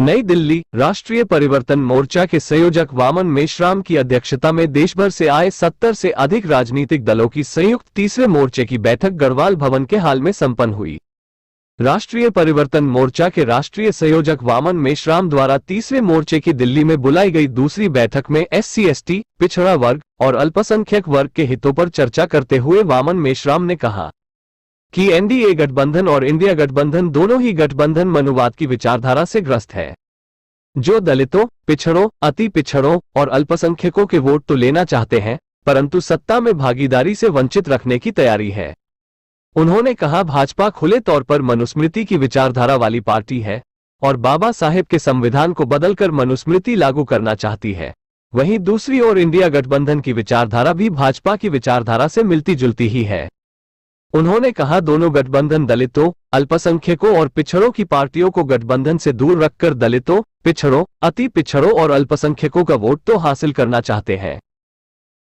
नई दिल्ली, राष्ट्रीय परिवर्तन मोर्चा के संयोजक वामन मेश्राम की अध्यक्षता में देश भर से आए 70 से अधिक राजनीतिक दलों की संयुक्त तीसरे मोर्चे की बैठक गढ़वाल भवन के हाल में संपन्न हुई। राष्ट्रीय परिवर्तन मोर्चा के राष्ट्रीय संयोजक वामन मेश्राम द्वारा तीसरे मोर्चे की दिल्ली में बुलाई गई दूसरी बैठक में SC/ST, पिछड़ा वर्ग और अल्पसंख्यक वर्ग के हितों पर चर्चा करते हुए वामन मेश्राम ने कहा कि NDA गठबंधन और इंडिया गठबंधन दोनों ही गठबंधन मनुवाद की विचारधारा से ग्रस्त है, जो दलितों, पिछड़ों, अति पिछड़ों और अल्पसंख्यकों के वोट तो लेना चाहते हैं, परंतु सत्ता में भागीदारी से वंचित रखने की तैयारी है। उन्होंने कहा, भाजपा खुले तौर पर मनुस्मृति की विचारधारा वाली पार्टी है और बाबा साहेब के संविधान को बदलकर मनुस्मृति लागू करना चाहती है। वहीं दूसरी ओर इंडिया गठबंधन की विचारधारा भी भाजपा की विचारधारा से मिलती जुलती ही है। उन्होंने कहा, दोनों गठबंधन दलितों, अल्पसंख्यकों और पिछड़ों की पार्टियों को गठबंधन से दूर रखकर दलितों, पिछड़ों, अति पिछड़ों और अल्पसंख्यकों का वोट तो हासिल करना चाहते हैं,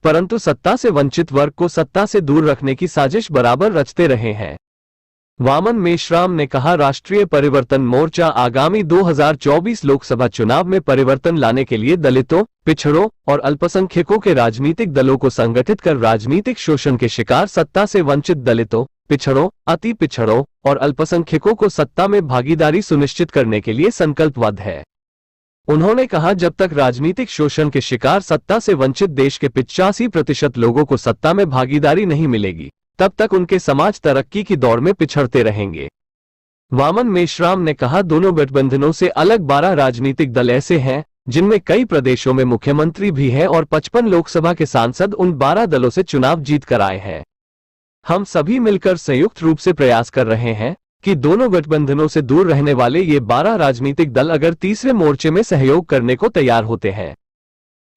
परंतु सत्ता से वंचित वर्ग को सत्ता से दूर रखने की साजिश बराबर रचते रहे हैं। वामन मेश्राम ने कहा, राष्ट्रीय परिवर्तन मोर्चा आगामी 2024 लोकसभा चुनाव में परिवर्तन लाने के लिए दलितों, पिछड़ों और अल्पसंख्यकों के राजनीतिक दलों को संगठित कर राजनीतिक शोषण के शिकार सत्ता से वंचित दलितों, पिछड़ों, अति पिछड़ों और अल्पसंख्यकों को सत्ता में भागीदारी सुनिश्चित करने के लिए संकल्पबद्ध है। उन्होंने कहा, जब तक राजनीतिक शोषण के शिकार सत्ता से वंचित देश के 85% लोगों को सत्ता में भागीदारी नहीं मिलेगी, तब तक उनके समाज तरक्की की दौड़ में पिछड़ते रहेंगे। वामन मेश्राम ने कहा, दोनों गठबंधनों से अलग 12 राजनीतिक दल ऐसे हैं जिनमें कई प्रदेशों में मुख्यमंत्री भी हैं और 55 लोकसभा के सांसद उन 12 दलों से चुनाव जीत कर आए हैं। हम सभी मिलकर संयुक्त रूप से प्रयास कर रहे हैं कि दोनों गठबंधनों से दूर रहने वाले ये 12 राजनीतिक दल अगर तीसरे मोर्चे में सहयोग करने को तैयार होते हैं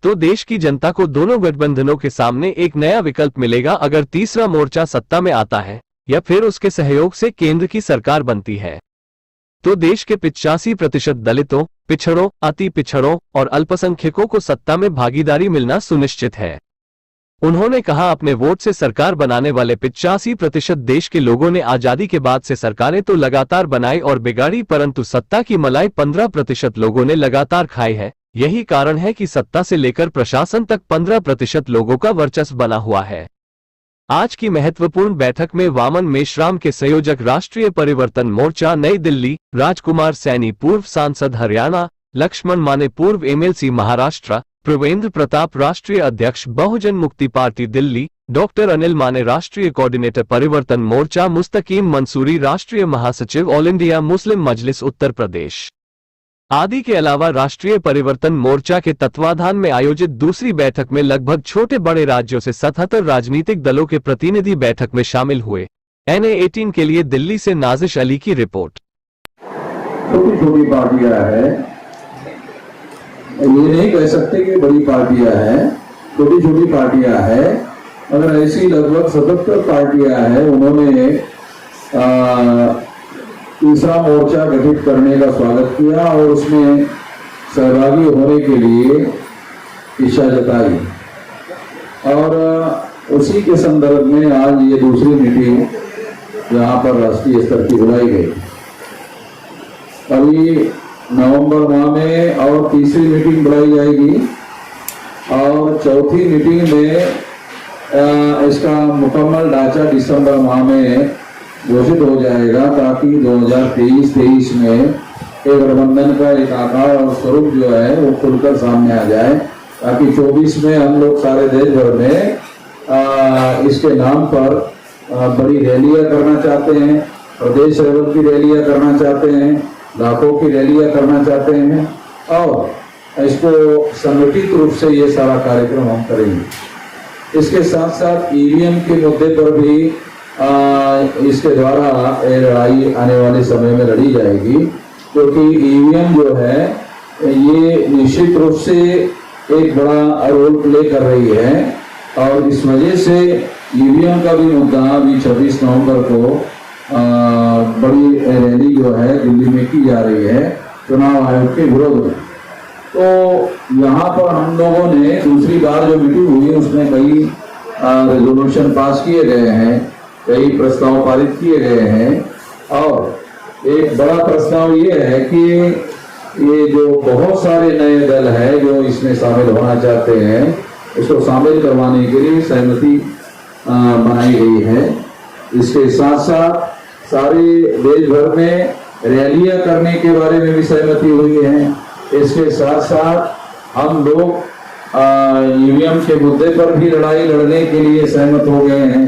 तो देश की जनता को दोनों गठबंधनों के सामने एक नया विकल्प मिलेगा। अगर तीसरा मोर्चा सत्ता में आता है या फिर उसके सहयोग से केंद्र की सरकार बनती है तो देश के 85% दलितों, पिछड़ों, अति पिछड़ों और अल्पसंख्यकों को सत्ता में भागीदारी मिलना सुनिश्चित है। उन्होंने कहा, अपने वोट से सरकार बनाने वाले 85% देश के लोगों ने आजादी के बाद से सरकारें तो लगातार बनाई और बिगाड़ी, परंतु सत्ता की मलाई 15% लोगों ने लगातार खाई है। यही कारण है कि सत्ता से लेकर प्रशासन तक 15% लोगों का वर्चस्व बना हुआ है। आज की महत्वपूर्ण बैठक में वामन मेश्राम के संयोजक राष्ट्रीय परिवर्तन मोर्चा नई दिल्ली, राजकुमार सैनी पूर्व सांसद हरियाणा, लक्ष्मण माने पूर्व MLC महाराष्ट्र, प्रवेंद्र प्रताप राष्ट्रीय अध्यक्ष बहुजन मुक्ति पार्टी दिल्ली, डॉक्टर अनिल माने राष्ट्रीय कोऑर्डिनेटर परिवर्तन मोर्चा, मुस्तकीम मंसूरी राष्ट्रीय महासचिव ऑल इंडिया मुस्लिम मजलिस उत्तर प्रदेश आदि के अलावा राष्ट्रीय परिवर्तन मोर्चा के तत्वाधान में आयोजित दूसरी बैठक में लगभग छोटे बड़े राज्यों से 77 राजनीतिक दलों के प्रतिनिधि बैठक में शामिल हुए। NA18 के लिए दिल्ली से नाजिश अली की रिपोर्ट। छोटी छोटी पार्टियां हैं, ये नहीं कह सकते कि बड़ी पार्टियां हैं, छोटी छोटी पार्टियां हैं। अगर ऐसी लगभग 77 पार्टियां हैं, उन्होंने तीसरा मोर्चा गठित करने का स्वागत किया और उसमें सहभागी होने के लिए इच्छा जताई और उसी के संदर्भ में आज ये दूसरी मीटिंग यहाँ पर राष्ट्रीय स्तर की बुलाई गई। अभी नवंबर माह में और तीसरी मीटिंग बुलाई जाएगी और चौथी मीटिंग में इसका मुकम्मल ढांचा दिसंबर माह में घोषित हो जाएगा, ताकि 2023 में एक गठबंधन का एक आकार और स्वरूप जो है वो खुलकर सामने आ जाए, ताकि 24 में हम लोग सारे देश भर में इसके नाम पर बड़ी रैलियां करना चाहते हैं, प्रदेश लेवल की रैलियां करना चाहते हैं, लाखों की रैलियां करना चाहते हैं और इसको संगठित रूप से ये सारा कार्यक्रम हम करेंगे। इसके साथ साथ EVM के मुद्दे पर भी इसके द्वारा लड़ाई आने वाले समय में लड़ी जाएगी, क्योंकि EVM जो है ये निश्चित रूप से एक बड़ा रोल प्ले कर रही है और इस वजह से EVM का भी मुद्दा अभी 26 नवंबर को बड़ी रैली जो है दिल्ली में की जा रही है चुनाव आयोग के विरोध में। तो यहाँ पर हम लोगों ने दूसरी बार जो मीटिंग हुई उसमें कई रेजोल्यूशन पास किए गए हैं, कई प्रस्ताव पारित किए गए हैं और एक बड़ा प्रस्ताव ये है कि ये जो बहुत सारे नए दल हैं जो इसमें शामिल होना चाहते हैं, उसको शामिल करवाने के लिए सहमति बनाई गई है। इसके साथ साथ सारे देश भर में रैलियां करने के बारे में भी सहमति हुई है। इसके साथ साथ हम लोग ईवीएम के मुद्दे पर भी लड़ाई लड़ने के लिए सहमत हो गए हैं।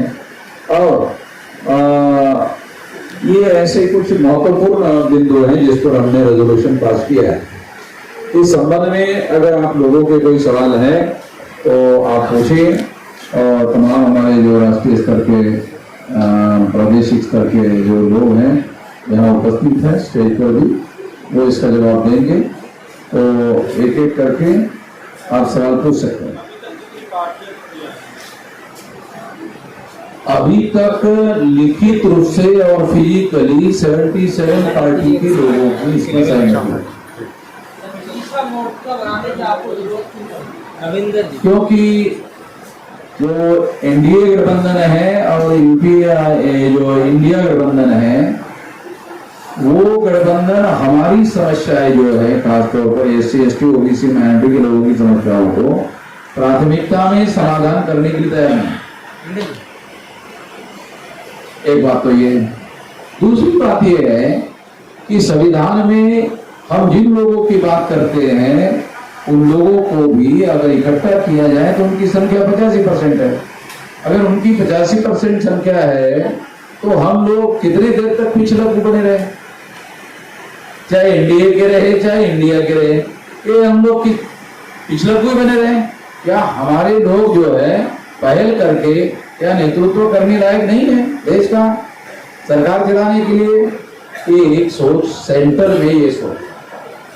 और ये ऐसे कुछ महत्वपूर्ण बिंदु हैं जिस पर हमने रेजोल्यूशन पास किया है। इस संबंध में अगर आप लोगों के कोई सवाल है तो आप पूछिए, और तमाम हमारे जो राष्ट्रीय स्तर के प्रादेशिक स्तर के जो लोग हैं यहाँ उपस्थित हैं स्टेज पर भी, वो इसका जवाब देंगे। तो एक एक करके आप सवाल पूछ सकते हैं। अभी तक लिखित रूप से और फिजिकली 77 पार्टी के लोगों की इसमें सहमति है, क्योंकि जो एनडीए गठबंधन है और यूपीए जो इंडिया गठबंधन है, वो गठबंधन हमारी समस्याएं जो है खासतौर पर एससी एसटी ओबीसी माइनॉरिटी के लोगों की समस्याओं को प्राथमिकता में समाधान करने के लिए तैयार नहीं। एक बात तो ये, दूसरी बात ये है कि संविधान में हम जिन लोगों की बात करते हैं उन लोगों को भी अगर इकट्ठा किया जाए तो उनकी संख्या 85% है। अगर उनकी 85% संख्या है तो हम लोग कितनी देर तक पिछड़ा बने रहे, चाहे एनडीए के रहे चाहे इंडिया के रहे, ये हम लोग की पिछड़ा कोई बने रहे। क्या हमारे लोग जो है पहल करके क्या नेतृत्व करने लायक नहीं है देश का सरकार चलाने के लिए? ये एक सोच सेंटर में, ये सोच,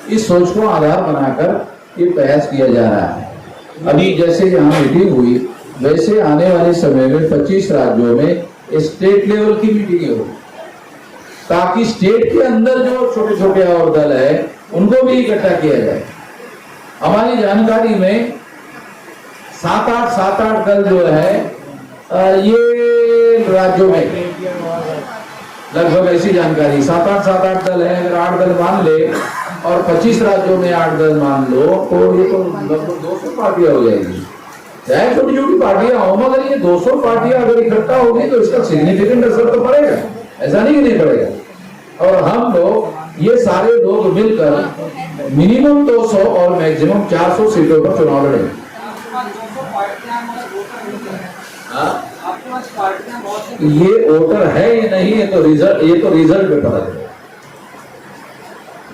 इस सोच को आधार बनाकर ये प्रयास किया जा रहा है। अभी जैसे यहाँ मीटिंग हुई वैसे आने वाले समय में 25 राज्यों में स्टेट लेवल की मीटिंग हो, ताकि स्टेट के अंदर जो छोटे छोटे और दल है उनको भी इकट्ठा किया जाए। हमारी जानकारी में 7-8 दल जो है ये राज्यों में लगभग ऐसी जानकारी 7-8 दल है। अगर 8 दल मान ले और 25 राज्यों में 8 दल मान लो तो ये तो लगभग 200 पार्टियां हो जाएगी। चाहे छोटी छोटी पार्टियां हो, मगर ये 200 पार्टियां अगर इकट्ठा होगी तो इसका सिग्निफिकेंट असर तो पड़ेगा, ऐसा नहीं कि नहीं पड़ेगा। और हम लोग ये सारे लोग मिलकर मिनिमम 200 और मैक्सिमम 400 सीटों पर चुनाव लड़ेंगे। ये वोटर है या नहीं है तो रिजल्ट पे पता चलेगा।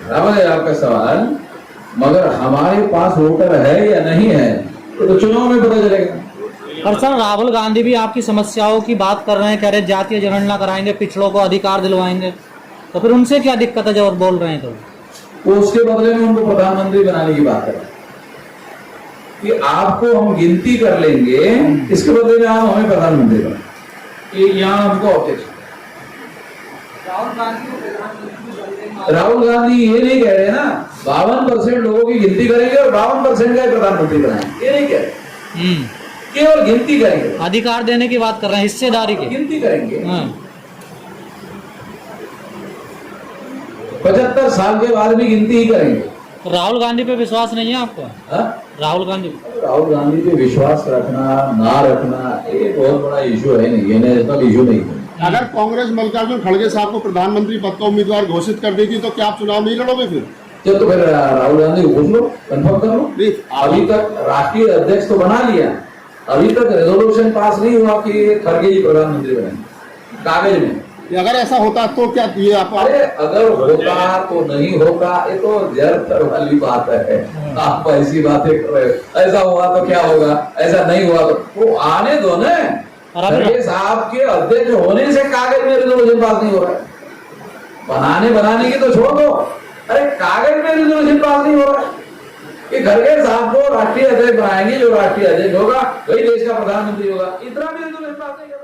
बराबर है आपका सवाल, मगर हमारे पास वोटर है या नहीं है तो चुनाव में पता चलेगा। और सर राहुल गांधी भी आपकी समस्याओं की बात कर रहे हैं, कह रहे जातीय जनगणना कराएंगे, पिछड़ों को अधिकार दिलवाएंगे, तो फिर उनसे क्या दिक्कत है जब बोल रहे हैं? तो वो उसके बदले में उनको प्रधानमंत्री बनाने की बात कर रहे हैं कि आपको हम गिनती कर लेंगे, इसके बदले में आप हमें प्रधानमंत्री बनाए। यहाँ हमको ऑब्जेक्शन। राहुल गांधी ये नहीं कह रहे ना 52% लोगों की गिनती करेंगे और 52% का प्रधानमंत्री बनाएंगे, ये नहीं कह रहे। केवल गिनती करेंगे, अधिकार देने की बात कर रहे हैं, हिस्सेदारी की गिनती करेंगे। 75 साल के बाद भी गिनती ही करेंगे। तो राहुल गांधी पे विश्वास नहीं है आपको? राहुल गांधी पे विश्वास रखना ना रखना ये बहुत बड़ा इशू है नहीं, ये नेशनल इशू नहीं है। अगर कांग्रेस मल्लिकार्जुन खड़गे साहब को प्रधानमंत्री पद का उम्मीदवार घोषित कर देगी तो क्या आप चुनाव नहीं लड़ोगे फिर? तो फिर राहुल गांधी को पूछ लो, कंफर्म कर लो। अभी तक राष्ट्रीय अध्यक्ष तो बना लिया, अभी तक रेजोल्यूशन पास नहीं हुआ कि खड़गे जी प्रधानमंत्री बने कागज में। अगर ऐसा होता तो क्या ये आप? अरे अगर होगा तो नहीं होगा, ये तो जर वाली बात है। आप ऐसी बातें कर रहे हो, ऐसा हुआ तो क्या होगा, ऐसा नहीं हुआ तो आने दो ना। खड़गे साहब के अध्यक्ष होने से कागज में रेजोल्यूशन पास नहीं हो रहा है, बनाने की तो छोड़ दो, अरे कागज में रेजोल्यूशन पास नहीं हो रहा है कि खड़गे साहब को राष्ट्रीय अध्यक्ष बनाएंगे, जो राष्ट्रीय अध्यक्ष होगा वही देश का प्रधानमंत्री होगा, इतना भी रेजोल्यूशन पास नहीं।